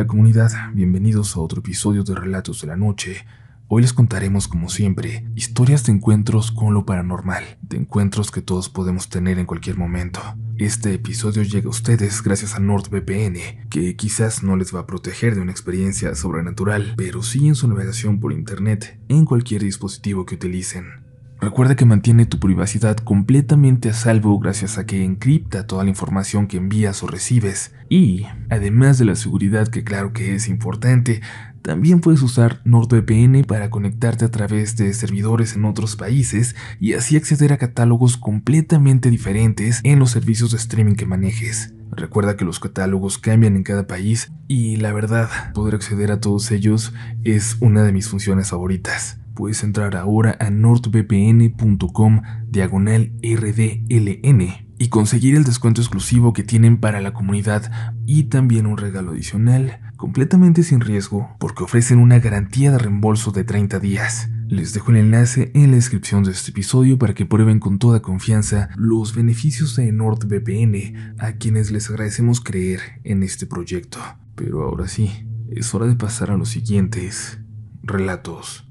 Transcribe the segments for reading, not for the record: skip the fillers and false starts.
comunidad, bienvenidos a otro episodio de Relatos de la Noche. Hoy les contaremos, como siempre, historias de encuentros con lo paranormal, de encuentros que todos podemos tener en cualquier momento. Este episodio llega a ustedes gracias a NordVPN, que quizás no les va a proteger de una experiencia sobrenatural, pero sí en su navegación por internet, en cualquier dispositivo que utilicen. Recuerda que mantiene tu privacidad completamente a salvo gracias a que encripta toda la información que envías o recibes. Y, además de la seguridad, que claro que es importante, también puedes usar NordVPN para conectarte a través de servidores en otros países y así acceder a catálogos completamente diferentes en los servicios de streaming que manejes. Recuerda que los catálogos cambian en cada país y la verdad, poder acceder a todos ellos es una de mis funciones favoritas. Puedes entrar ahora a nordvpn.com/RDLN y conseguir el descuento exclusivo que tienen para la comunidad y también un regalo adicional, completamente sin riesgo, porque ofrecen una garantía de reembolso de 30 días. Les dejo el enlace en la descripción de este episodio para que prueben con toda confianza los beneficios de NordVPN, a quienes les agradecemos creer en este proyecto. Pero ahora sí, es hora de pasar a los siguientes relatos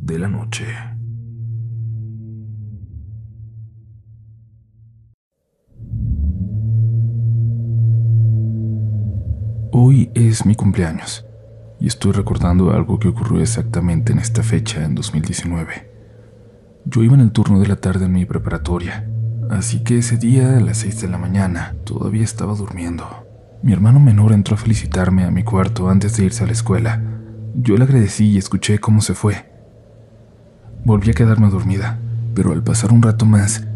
de la noche. Hoy es mi cumpleaños y estoy recordando algo que ocurrió exactamente en esta fecha en 2019. Yo iba en el turno de la tarde en mi preparatoria, así que ese día a las 6 de la mañana todavía estaba durmiendo. Mi hermano menor entró a felicitarme a mi cuarto antes de irse a la escuela. Yo le agradecí y escuché cómo se fue. Volví a quedarme dormida, pero al pasar un rato más,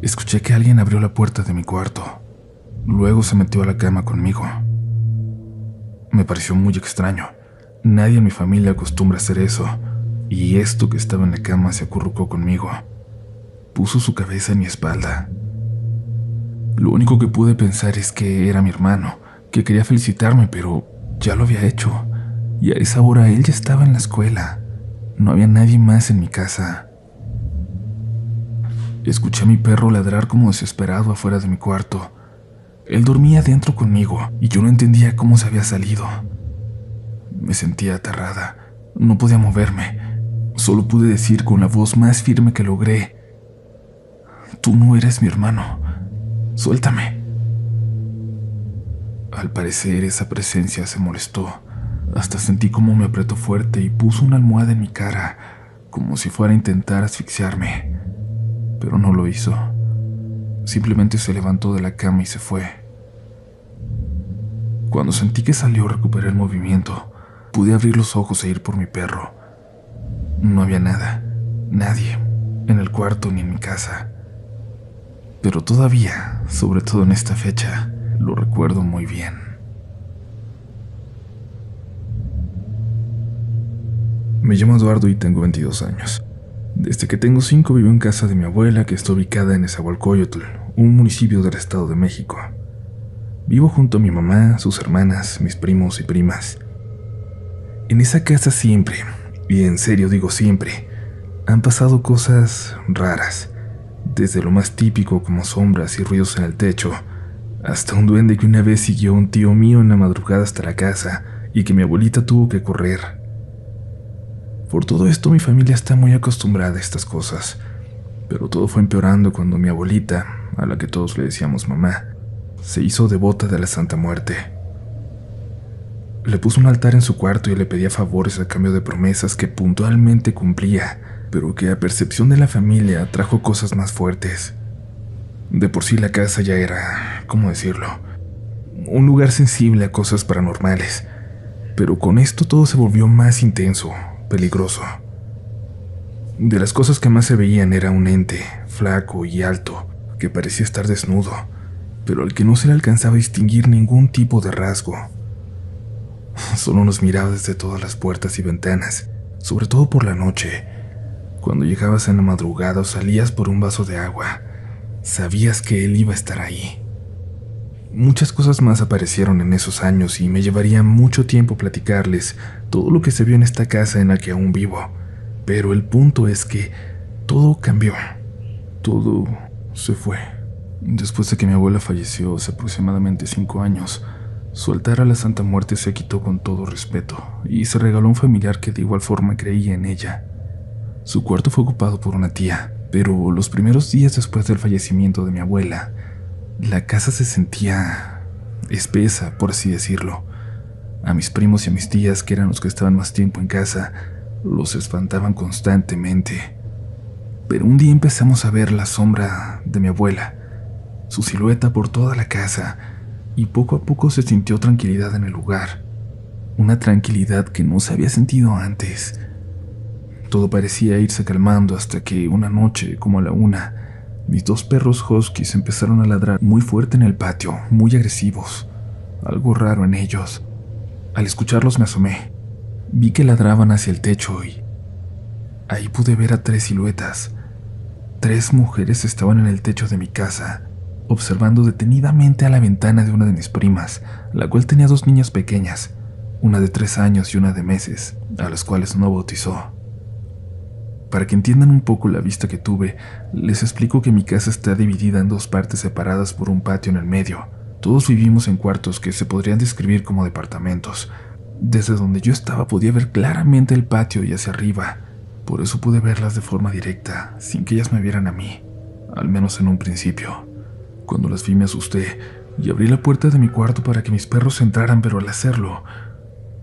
escuché que alguien abrió la puerta de mi cuarto. Luego se metió a la cama conmigo. Me pareció muy extraño. Nadie en mi familia acostumbra hacer eso, y esto que estaba en la cama se acurrucó conmigo. Puso su cabeza en mi espalda. Lo único que pude pensar es que era mi hermano, que quería felicitarme, pero ya lo había hecho, y a esa hora él ya estaba en la escuela. No había nadie más en mi casa. Escuché a mi perro ladrar como desesperado afuera de mi cuarto. Él dormía dentro conmigo y yo no entendía cómo se había salido. Me sentía aterrada. No podía moverme. Solo pude decir con la voz más firme que logré: «Tú no eres mi hermano. Suéltame». Al parecer esa presencia se molestó. Hasta sentí como me apretó fuerte y puso una almohada en mi cara, como si fuera a intentar asfixiarme. Pero no lo hizo. Simplemente se levantó de la cama y se fue. Cuando sentí que salió, recuperé el movimiento. Pude abrir los ojos e ir por mi perro. No había nada, nadie, en el cuarto ni en mi casa. Pero todavía, sobre todo en esta fecha, lo recuerdo muy bien. Me llamo Eduardo y tengo 22 años. Desde que tengo 5 vivo en casa de mi abuela, que está ubicada en Nezahualcóyotl, un municipio del Estado de México. Vivo junto a mi mamá, sus hermanas, mis primos y primas. En esa casa siempre, y en serio digo siempre, han pasado cosas raras, desde lo más típico como sombras y ruidos en el techo, hasta un duende que una vez siguió a un tío mío en la madrugada hasta la casa y que mi abuelita tuvo que correr. Por todo esto mi familia está muy acostumbrada a estas cosas, pero todo fue empeorando cuando mi abuelita, a la que todos le decíamos mamá, se hizo devota de la Santa Muerte. Le puso un altar en su cuarto y le pedía favores a cambio de promesas que puntualmente cumplía, pero que a percepción de la familia trajo cosas más fuertes. De por sí la casa ya era, ¿cómo decirlo?, un lugar sensible a cosas paranormales, pero con esto todo se volvió más intenso, peligroso. De las cosas que más se veían era un ente, flaco y alto, que parecía estar desnudo, pero al que no se le alcanzaba a distinguir ningún tipo de rasgo. Solo nos miraba desde todas las puertas y ventanas, sobre todo por la noche. Cuando llegabas en la madrugada o salías por un vaso de agua, sabías que él iba a estar ahí. Muchas cosas más aparecieron en esos años y me llevaría mucho tiempo platicarles todo lo que se vio en esta casa en la que aún vivo. Pero el punto es que todo cambió. Todo se fue. Después de que mi abuela falleció hace aproximadamente 5 años, Su altar a la Santa Muerte se quitó con todo respeto y se regaló a un familiar que de igual forma creía en ella. Su cuarto fue ocupado por una tía, pero los primeros días después del fallecimiento de mi abuela, la casa se sentía espesa, por así decirlo. A mis primos y a mis tías, que eran los que estaban más tiempo en casa, los espantaban constantemente. Pero un día empezamos a ver la sombra de mi abuela, su silueta por toda la casa, y poco a poco se sintió tranquilidad en el lugar, una tranquilidad que no se había sentido antes. Todo parecía irse calmando hasta que una noche, como a la 1, mis 2 perros huskies empezaron a ladrar muy fuerte en el patio, muy agresivos, algo raro en ellos. Al escucharlos me asomé, vi que ladraban hacia el techo y ahí pude ver a 3 siluetas. 3 mujeres estaban en el techo de mi casa, observando detenidamente a la ventana de una de mis primas, la cual tenía 2 niñas pequeñas, una de 3 años y una de meses, a las cuales no bautizó. Para que entiendan un poco la vista que tuve, les explico que mi casa está dividida en 2 partes separadas por un patio en el medio. Todos vivimos en cuartos que se podrían describir como departamentos. Desde donde yo estaba podía ver claramente el patio y hacia arriba, por eso pude verlas de forma directa, sin que ellas me vieran a mí, al menos en un principio. Cuando las vi me asusté y abrí la puerta de mi cuarto para que mis perros entraran, pero al hacerlo,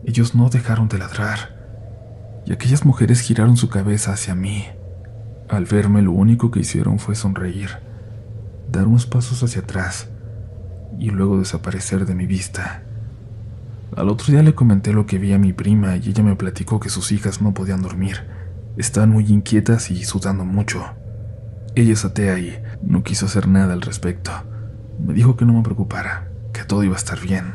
ellos no dejaron de ladrar, y aquellas mujeres giraron su cabeza hacia mí. Al verme, lo único que hicieron fue sonreír, dar unos pasos hacia atrás y luego desaparecer de mi vista. Al otro día le comenté lo que vi a mi prima y ella me platicó que sus hijas no podían dormir. Estaban muy inquietas y sudando mucho. Ella es atea y no quiso hacer nada al respecto. Me dijo que no me preocupara, que todo iba a estar bien.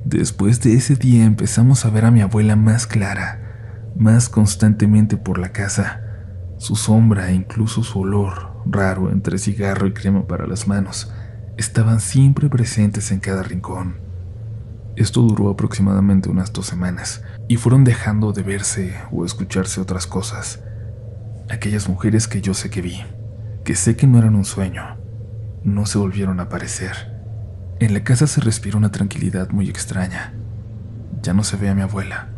Después de ese día empezamos a ver a mi abuela más clara, más constantemente por la casa. Su sombra e incluso su olor, raro entre cigarro y crema para las manos, estaban siempre presentes en cada rincón. Esto duró aproximadamente unas 2 semanas, y fueron dejando de verse o escucharse otras cosas. Aquellas mujeres que yo sé que vi, que sé que no eran un sueño, no se volvieron a aparecer. En la casa se respira una tranquilidad muy extraña. Ya no se ve a mi abuela,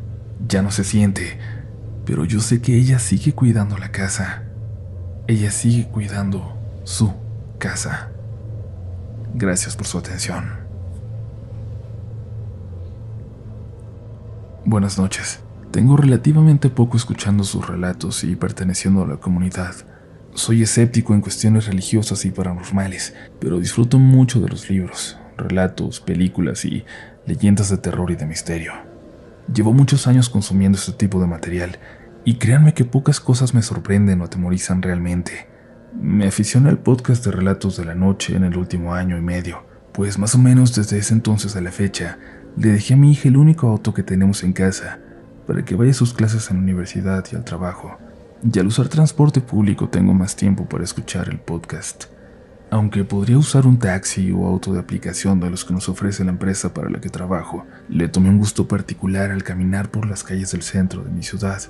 ya no se siente, pero yo sé que ella sigue cuidando la casa. Ella sigue cuidando su casa. Gracias por su atención. Buenas noches. Tengo relativamente poco escuchando sus relatos y perteneciendo a la comunidad. Soy escéptico en cuestiones religiosas y paranormales, pero disfruto mucho de los libros, relatos, películas y leyendas de terror y de misterio. Llevo muchos años consumiendo este tipo de material, y créanme que pocas cosas me sorprenden o atemorizan realmente. Me aficioné al podcast de relatos de la noche en el último año y medio, pues más o menos desde ese entonces a la fecha, le dejé a mi hija el único auto que tenemos en casa, para que vaya a sus clases en la universidad y al trabajo. Y al usar transporte público tengo más tiempo para escuchar el podcast. Aunque podría usar un taxi o auto de aplicación de los que nos ofrece la empresa para la que trabajo, le tomé un gusto particular al caminar por las calles del centro de mi ciudad,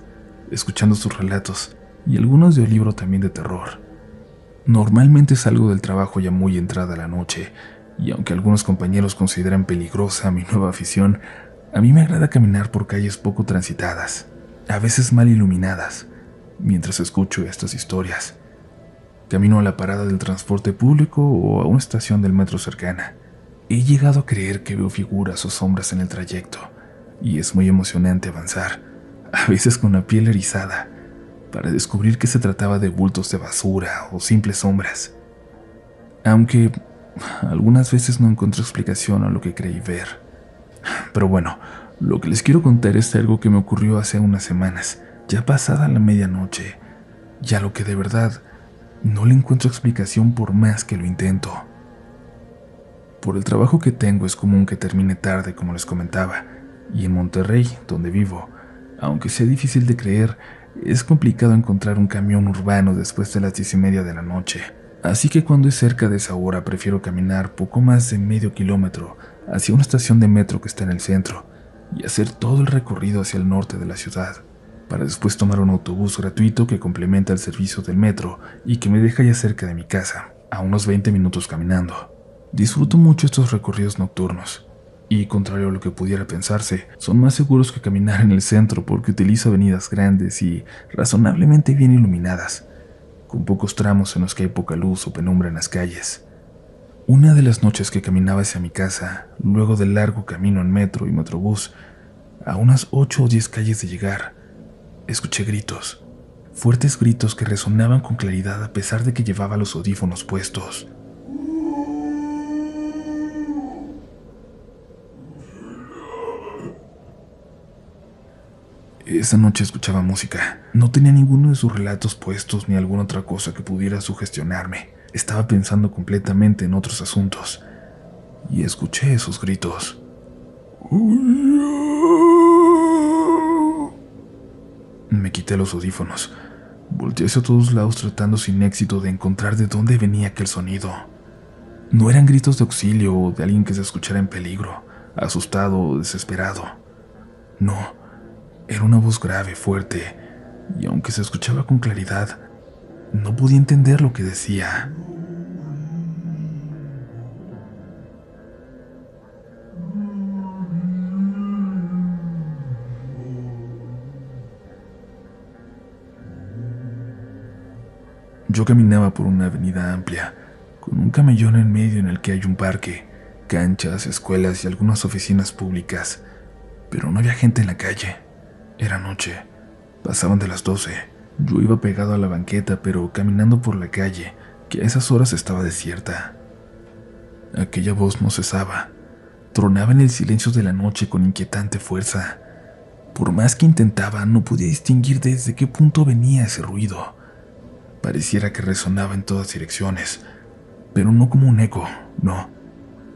escuchando sus relatos y algunos de un libro también de terror. Normalmente salgo del trabajo ya muy entrada la noche, y aunque algunos compañeros consideran peligrosa mi nueva afición, a mí me agrada caminar por calles poco transitadas, a veces mal iluminadas, mientras escucho estas historias. Camino a la parada del transporte público o a una estación del metro cercana. He llegado a creer que veo figuras o sombras en el trayecto, y es muy emocionante avanzar, a veces con la piel erizada, para descubrir que se trataba de bultos de basura o simples sombras. Aunque algunas veces no encuentro explicación a lo que creí ver. Pero bueno, lo que les quiero contar es algo que me ocurrió hace unas semanas, ya pasada la medianoche, y a lo que de verdad no le encuentro explicación por más que lo intento. Por el trabajo que tengo es común que termine tarde, como les comentaba, y en Monterrey, donde vivo, aunque sea difícil de creer, es complicado encontrar un camión urbano después de las 10:30 de la noche. Así que cuando es cerca de esa hora prefiero caminar poco más de medio kilómetro hacia una estación de metro que está en el centro y hacer todo el recorrido hacia el norte de la ciudad, para después tomar un autobús gratuito que complementa el servicio del metro y que me deja ya cerca de mi casa, a unos 20 minutos caminando. Disfruto mucho estos recorridos nocturnos, y contrario a lo que pudiera pensarse, son más seguros que caminar en el centro porque utilizo avenidas grandes y razonablemente bien iluminadas, con pocos tramos en los que hay poca luz o penumbra en las calles. Una de las noches que caminaba hacia mi casa, luego del largo camino en metro y metrobús, a unas 8 o 10 calles de llegar, escuché gritos, fuertes gritos que resonaban con claridad a pesar de que llevaba los audífonos puestos. Esa noche escuchaba música. No tenía ninguno de sus relatos puestos ni alguna otra cosa que pudiera sugestionarme. Estaba pensando completamente en otros asuntos. Y escuché esos gritos. Me quité los audífonos. Volteé hacia todos lados tratando sin éxito de encontrar de dónde venía aquel sonido. No eran gritos de auxilio o de alguien que se escuchara en peligro, asustado o desesperado. No. Era una voz grave, fuerte, y aunque se escuchaba con claridad, no podía entender lo que decía. Yo caminaba por una avenida amplia, con un camellón en medio en el que hay un parque, canchas, escuelas y algunas oficinas públicas, pero no había gente en la calle. Era noche. Pasaban de las 12. Yo iba pegado a la banqueta, pero caminando por la calle, que a esas horas estaba desierta. Aquella voz no cesaba. Tronaba en el silencio de la noche con inquietante fuerza. Por más que intentaba, no podía distinguir desde qué punto venía ese ruido. Pareciera que resonaba en todas direcciones, pero no como un eco, no.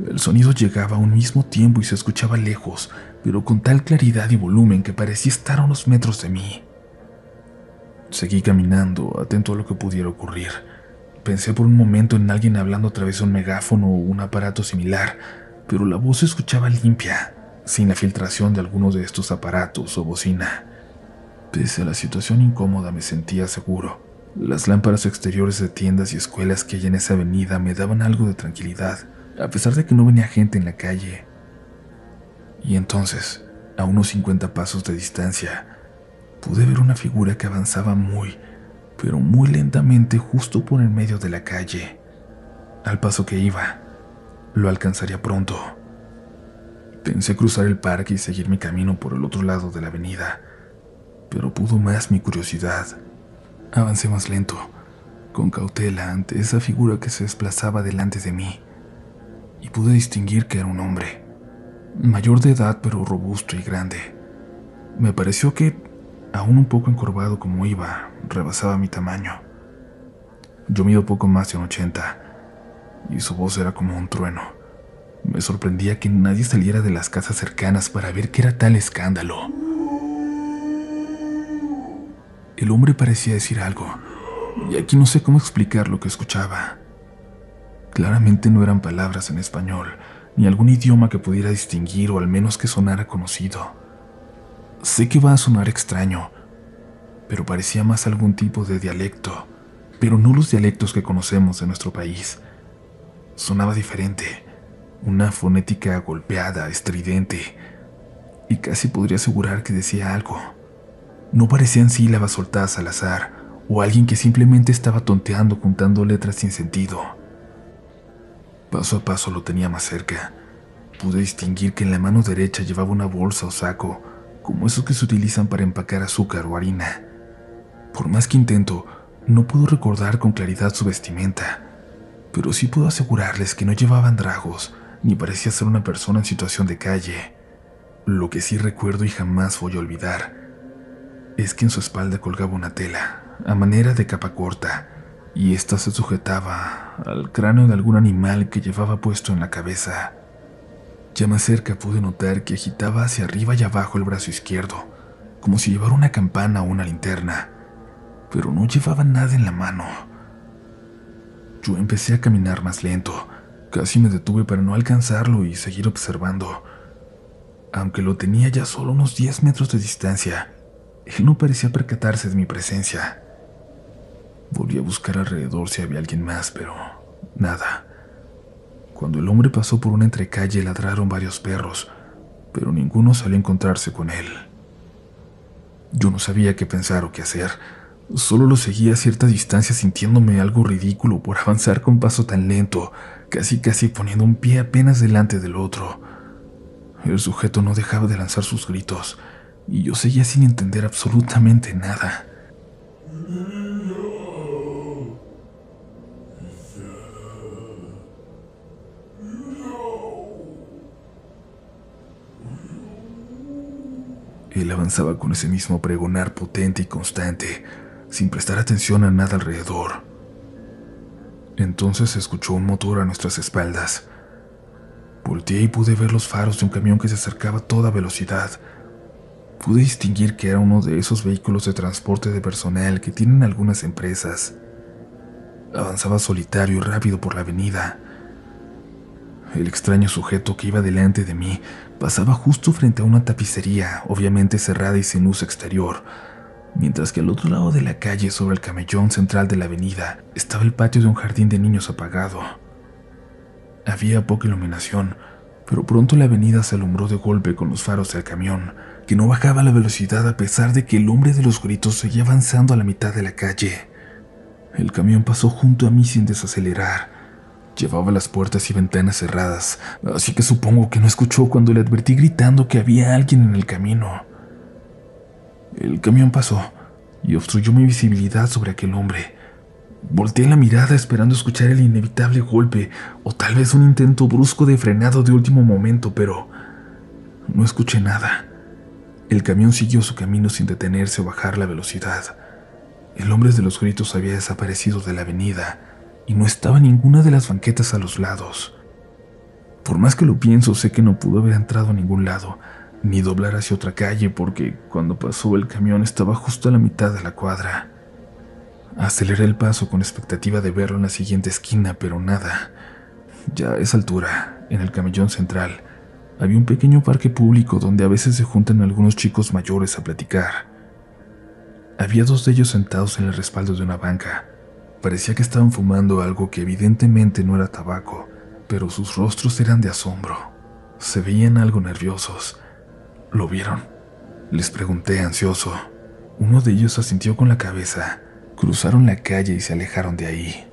El sonido llegaba a un mismo tiempo y se escuchaba lejos, pero con tal claridad y volumen que parecía estar a unos metros de mí. Seguí caminando, atento a lo que pudiera ocurrir. Pensé por un momento en alguien hablando a través de un megáfono o un aparato similar, pero la voz se escuchaba limpia, sin la filtración de alguno de estos aparatos o bocina. Pese a la situación incómoda, me sentía seguro. Las lámparas exteriores de tiendas y escuelas que hay en esa avenida me daban algo de tranquilidad, a pesar de que no venía gente en la calle. Y entonces, a unos 50 pasos de distancia, pude ver una figura que avanzaba muy, pero muy lentamente justo por en medio de la calle. Al paso que iba, lo alcanzaría pronto. Pensé cruzar el parque y seguir mi camino por el otro lado de la avenida, pero pudo más mi curiosidad. Avancé más lento, con cautela ante esa figura que se desplazaba delante de mí, y pude distinguir que era un hombre, mayor de edad pero robusto y grande. Me pareció que, aún un poco encorvado como iba, rebasaba mi tamaño. Yo mido poco más de un 80, y su voz era como un trueno. Me sorprendía que nadie saliera de las casas cercanas para ver qué era tal escándalo. El hombre parecía decir algo, y aquí no sé cómo explicar lo que escuchaba. Claramente no eran palabras en español, ni algún idioma que pudiera distinguir o al menos que sonara conocido. Sé que va a sonar extraño, pero parecía más algún tipo de dialecto, pero no los dialectos que conocemos de nuestro país. Sonaba diferente, una fonética golpeada, estridente, y casi podría asegurar que decía algo. No parecían sílabas soltadas al azar, o alguien que simplemente estaba tonteando juntando letras sin sentido. Paso a paso lo tenía más cerca. Pude distinguir que en la mano derecha llevaba una bolsa o saco, como esos que se utilizan para empacar azúcar o harina. Por más que intento, no puedo recordar con claridad su vestimenta, pero sí puedo asegurarles que no llevaba andrajos, ni parecía ser una persona en situación de calle. Lo que sí recuerdo y jamás voy a olvidar es que en su espalda colgaba una tela, a manera de capa corta, y ésta se sujetaba al cráneo de algún animal que llevaba puesto en la cabeza. Ya más cerca pude notar que agitaba hacia arriba y abajo el brazo izquierdo, como si llevara una campana o una linterna, pero no llevaba nada en la mano. Yo empecé a caminar más lento, casi me detuve para no alcanzarlo y seguir observando. Aunque lo tenía ya solo unos 10 metros de distancia, él no parecía percatarse de mi presencia. Volví a buscar alrededor si había alguien más, pero nada. Cuando el hombre pasó por una entrecalle ladraron varios perros, pero ninguno salió a encontrarse con él. Yo no sabía qué pensar o qué hacer. Solo lo seguía a cierta distancia sintiéndome algo ridículo por avanzar con paso tan lento, casi poniendo un pie apenas delante del otro. El sujeto no dejaba de lanzar sus gritos, y yo seguía sin entender absolutamente nada. Él avanzaba con ese mismo pregonar potente y constante, sin prestar atención a nada alrededor. Entonces se escuchó un motor a nuestras espaldas. Volteé y pude ver los faros de un camión que se acercaba a toda velocidad. Pude distinguir que era uno de esos vehículos de transporte de personal que tienen algunas empresas. Avanzaba solitario y rápido por la avenida. El extraño sujeto que iba delante de mí pasaba justo frente a una tapicería, obviamente cerrada y sin luz exterior, mientras que al otro lado de la calle, sobre el camellón central de la avenida, estaba el patio de un jardín de niños apagado. Había poca iluminación, pero pronto la avenida se alumbró de golpe con los faros del camión, que no bajaba la velocidad a pesar de que el hombre de los gritos seguía avanzando a la mitad de la calle. El camión pasó junto a mí sin desacelerar. Llevaba las puertas y ventanas cerradas, así que supongo que no escuchó cuando le advertí gritando que había alguien en el camino. El camión pasó y obstruyó mi visibilidad sobre aquel hombre. Volteé la mirada esperando escuchar el inevitable golpe o tal vez un intento brusco de frenado de último momento, pero no escuché nada. El camión siguió su camino sin detenerse o bajar la velocidad. El hombre de los gritos había desaparecido de la avenida y no estaba en ninguna de las banquetas a los lados. Por más que lo pienso, sé que no pudo haber entrado a ningún lado, ni doblar hacia otra calle, porque cuando pasó el camión estaba justo a la mitad de la cuadra. Aceleré el paso con expectativa de verlo en la siguiente esquina, pero nada. Ya a esa altura, en el camellón central, había un pequeño parque público donde a veces se juntan algunos chicos mayores a platicar. Había dos de ellos sentados en el respaldo de una banca. Parecía que estaban fumando algo que evidentemente no era tabaco, pero sus rostros eran de asombro. Se veían algo nerviosos. ¿Lo vieron?, les pregunté ansioso. Uno de ellos asintió con la cabeza. Cruzaron la calle y se alejaron de ahí.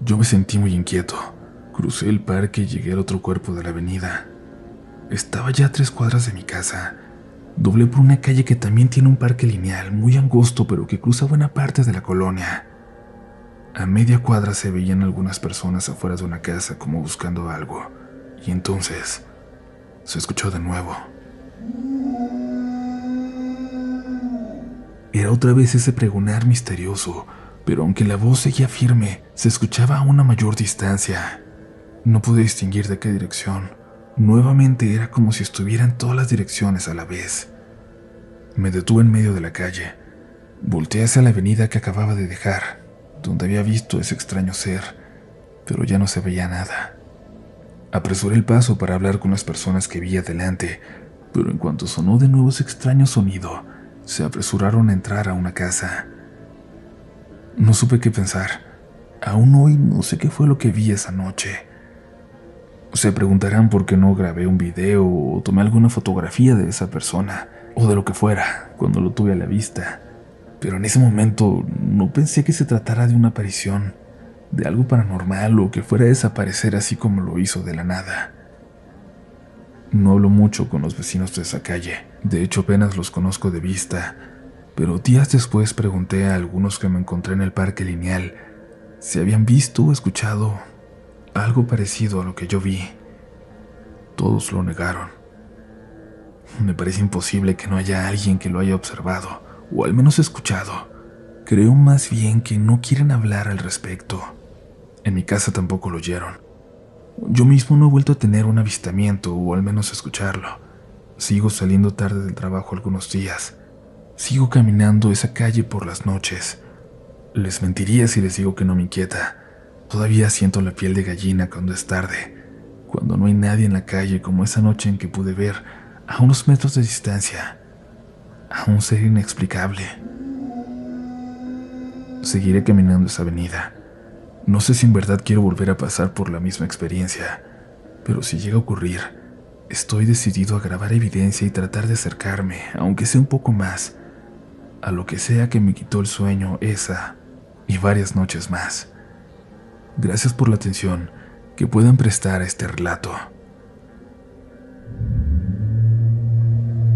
Yo me sentí muy inquieto. Crucé el parque y llegué al otro cuerpo de la avenida. Estaba ya a 3 cuadras de mi casa. Doblé por una calle que también tiene un parque lineal, muy angosto, pero que cruza buena parte de la colonia. A media cuadra se veían algunas personas afuera de una casa como buscando algo, y entonces se escuchó de nuevo. Era otra vez ese pregonar misterioso, pero aunque la voz seguía firme, se escuchaba a una mayor distancia. No pude distinguir de qué dirección. Nuevamente era como si estuviera en todas las direcciones a la vez. Me detuve en medio de la calle. Volteé hacia la avenida que acababa de dejar, donde había visto ese extraño ser, pero ya no se veía nada. Apresuré el paso para hablar con las personas que vi adelante, pero en cuanto sonó de nuevo ese extraño sonido, se apresuraron a entrar a una casa. No supe qué pensar. Aún hoy no sé qué fue lo que vi esa noche. Se preguntarán por qué no grabé un video o tomé alguna fotografía de esa persona, o de lo que fuera, cuando lo tuve a la vista. Pero en ese momento no pensé que se tratara de una aparición, de algo paranormal o que fuera a desaparecer así como lo hizo de la nada. No hablo mucho con los vecinos de esa calle, de hecho apenas los conozco de vista, pero días después pregunté a algunos que me encontré en el parque lineal si habían visto o escuchado algo parecido a lo que yo vi. Todos lo negaron. Me parece imposible que no haya alguien que lo haya observado, o al menos escuchado. Creo más bien que no quieren hablar al respecto. En mi casa tampoco lo oyeron. Yo mismo no he vuelto a tener un avistamiento, o al menos escucharlo. Sigo saliendo tarde del trabajo algunos días. Sigo caminando esa calle por las noches. Les mentiría si les digo que no me inquieta. Todavía siento la piel de gallina cuando es tarde, cuando no hay nadie en la calle, como esa noche en que pude ver, a unos metros de distancia, a un ser inexplicable. Seguiré caminando esa avenida. No sé si en verdad quiero volver a pasar por la misma experiencia, Pero si llega a ocurrir, estoy decidido a grabar evidencia y tratar de acercarme, aunque sea un poco más, a lo que sea que me quitó el sueño esa y varias noches más. Gracias por la atención que puedan prestar a este relato.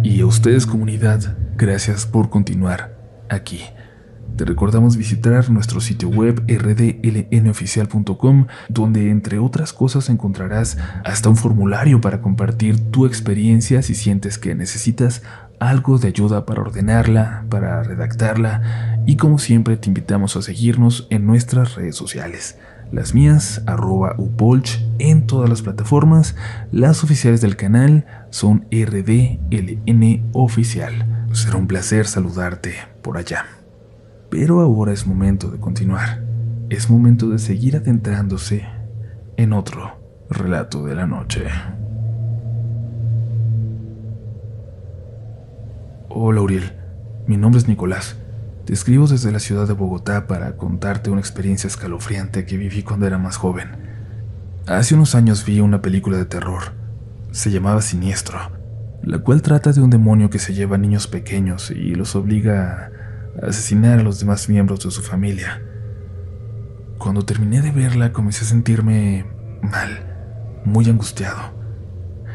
Y a ustedes, comunidad, gracias por continuar aquí. Te recordamos visitar nuestro sitio web rdlnoficial.com, donde entre otras cosas encontrarás hasta un formulario para compartir tu experiencia si sientes que necesitas algo de ayuda para ordenarla, para redactarla, y como siempre te invitamos a seguirnos en nuestras redes sociales. Las mías, @upolch en todas las plataformas. Las oficiales del canal son RDLN Oficial. Será un placer saludarte por allá. Pero ahora es momento de continuar. Es momento de seguir adentrándose en otro relato de la noche. Hola, Uriel. Mi nombre es Nicolás. Te escribo desde la ciudad de Bogotá para contarte una experiencia escalofriante que viví cuando era más joven. Hace unos años vi una película de terror. Se llamaba Siniestro, la cual trata de un demonio que se lleva a niños pequeños y los obliga a asesinar a los demás miembros de su familia. Cuando terminé de verla, comencé a sentirme mal, muy angustiado.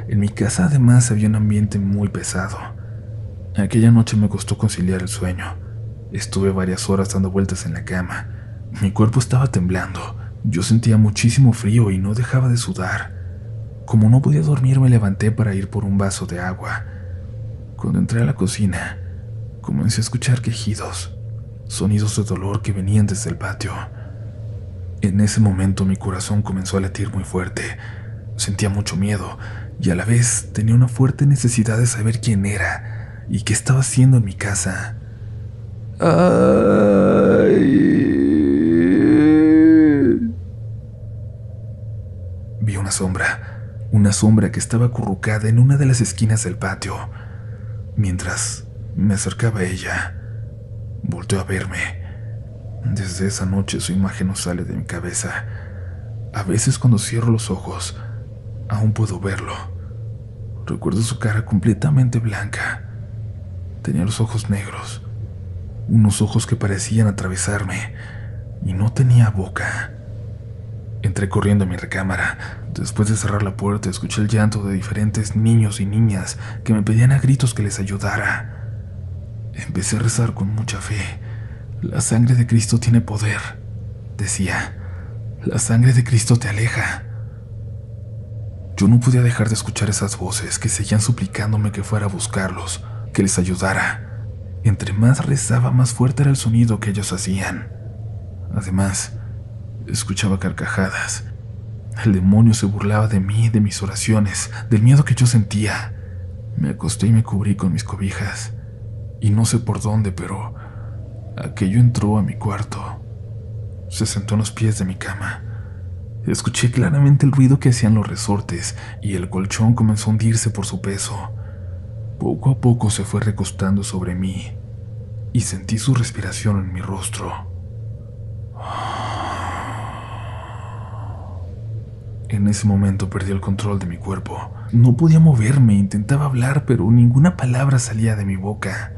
En mi casa además había un ambiente muy pesado. Aquella noche me costó conciliar el sueño. Estuve varias horas dando vueltas en la cama. Mi cuerpo estaba temblando. Yo sentía muchísimo frío y no dejaba de sudar. Como no podía dormir, me levanté para ir por un vaso de agua. Cuando entré a la cocina, comencé a escuchar quejidos, sonidos de dolor que venían desde el patio. En ese momento mi corazón comenzó a latir muy fuerte. Sentía mucho miedo y a la vez tenía una fuerte necesidad de saber quién era y qué estaba haciendo en mi casa. ¡Ay! Vi una sombra que estaba acurrucada en una de las esquinas del patio. Mientras me acercaba a ella, volteó a verme. Desde esa noche su imagen no sale de mi cabeza. A veces cuando cierro los ojos, aún puedo verlo. Recuerdo su cara completamente blanca. Tenía los ojos negros, unos ojos que parecían atravesarme, y no tenía boca. Entré corriendo a mi recámara. Después de cerrar la puerta, escuché el llanto de diferentes niños y niñas que me pedían a gritos que les ayudara. Empecé a rezar con mucha fe. La sangre de Cristo tiene poder, decía. La sangre de Cristo te aleja. Yo no podía dejar de escuchar esas voces que seguían suplicándome que fuera a buscarlos, que les ayudara. Entre más rezaba, más fuerte era el sonido que ellos hacían. Además, escuchaba carcajadas. El demonio se burlaba de mí, de mis oraciones, del miedo que yo sentía. Me acosté y me cubrí con mis cobijas. Y no sé por dónde, pero aquello entró a mi cuarto. Se sentó en los pies de mi cama. Escuché claramente el ruido que hacían los resortes y el colchón comenzó a hundirse por su peso. Poco a poco se fue recostando sobre mí y sentí su respiración en mi rostro. En ese momento perdí el control de mi cuerpo. No podía moverme, intentaba hablar, pero ninguna palabra salía de mi boca.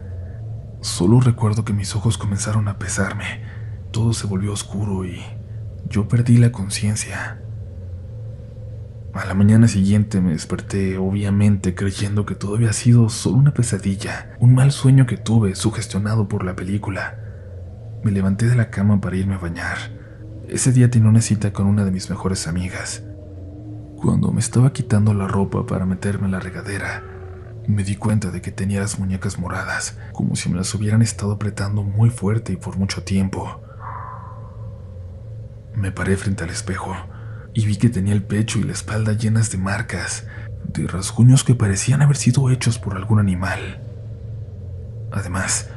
Solo recuerdo que mis ojos comenzaron a pesarme. Todo se volvió oscuro y yo perdí la conciencia. A la mañana siguiente me desperté, obviamente creyendo que todo había sido solo una pesadilla, un mal sueño que tuve sugestionado por la película. Me levanté de la cama para irme a bañar. Ese día tenía una cita con una de mis mejores amigas. Cuando me estaba quitando la ropa para meterme en la regadera, me di cuenta de que tenía las muñecas moradas, como si me las hubieran estado apretando muy fuerte y por mucho tiempo. Me paré frente al espejo y vi que tenía el pecho y la espalda llenas de marcas, de rasguños que parecían haber sido hechos por algún animal. Además,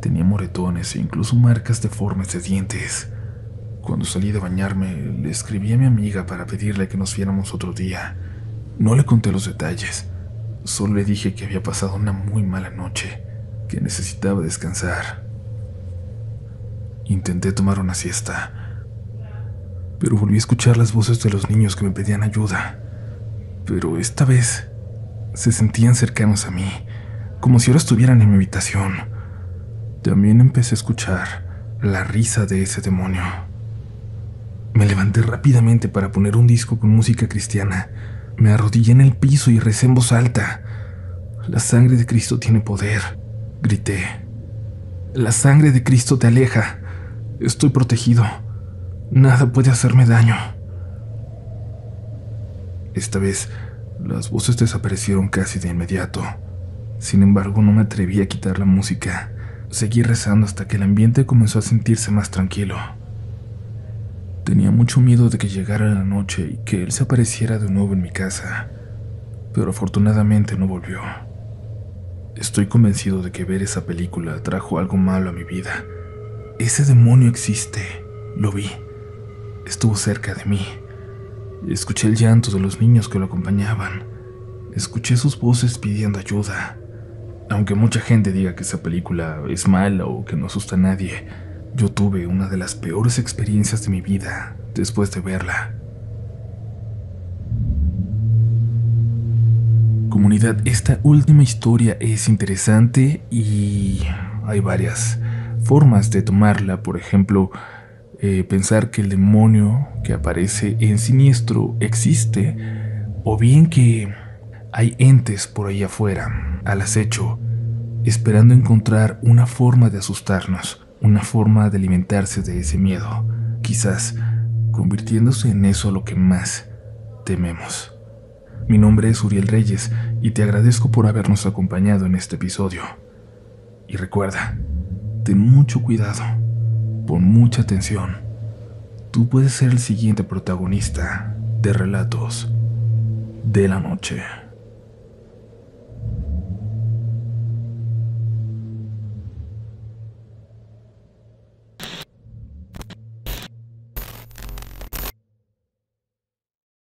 tenía moretones e incluso marcas deformes de dientes. Cuando salí de bañarme, le escribí a mi amiga para pedirle que nos viéramos otro día. No le conté los detalles, solo le dije que había pasado una muy mala noche, que necesitaba descansar. Intenté tomar una siesta, pero volví a escuchar las voces de los niños que me pedían ayuda. pero esta vez se sentían cercanos a mí, como si ahora estuvieran en mi habitación. También empecé a escuchar la risa de ese demonio. Me levanté rápidamente para poner un disco con música cristiana. Me arrodillé en el piso y recé en voz alta. La sangre de Cristo tiene poder, grité. La sangre de Cristo te aleja. Estoy protegido. Nada puede hacerme daño. Esta vez, las voces desaparecieron casi de inmediato. Sin embargo, no me atreví a quitar la música. Seguí rezando hasta que el ambiente comenzó a sentirse más tranquilo. Tenía mucho miedo de que llegara la noche y que él se apareciera de nuevo en mi casa, pero afortunadamente no volvió. Estoy convencido de que ver esa película trajo algo malo a mi vida. Ese demonio existe, lo vi, estuvo cerca de mí. Escuché el llanto de los niños que lo acompañaban. Escuché sus voces pidiendo ayuda. Aunque mucha gente diga que esa película es mala o que no asusta a nadie, yo tuve una de las peores experiencias de mi vida después de verla. Comunidad, esta última historia es interesante y hay varias formas de tomarla. Por ejemplo, pensar que el demonio que aparece en Siniestro existe, o bien que hay entes por ahí afuera, al acecho, esperando encontrar una forma de asustarnos, una forma de alimentarse de ese miedo, quizás convirtiéndose en eso a lo que más tememos. Mi nombre es Uriel Reyes y te agradezco por habernos acompañado en este episodio. Y recuerda, ten mucho cuidado, pon mucha atención. Tú puedes ser el siguiente protagonista de Relatos de la Noche.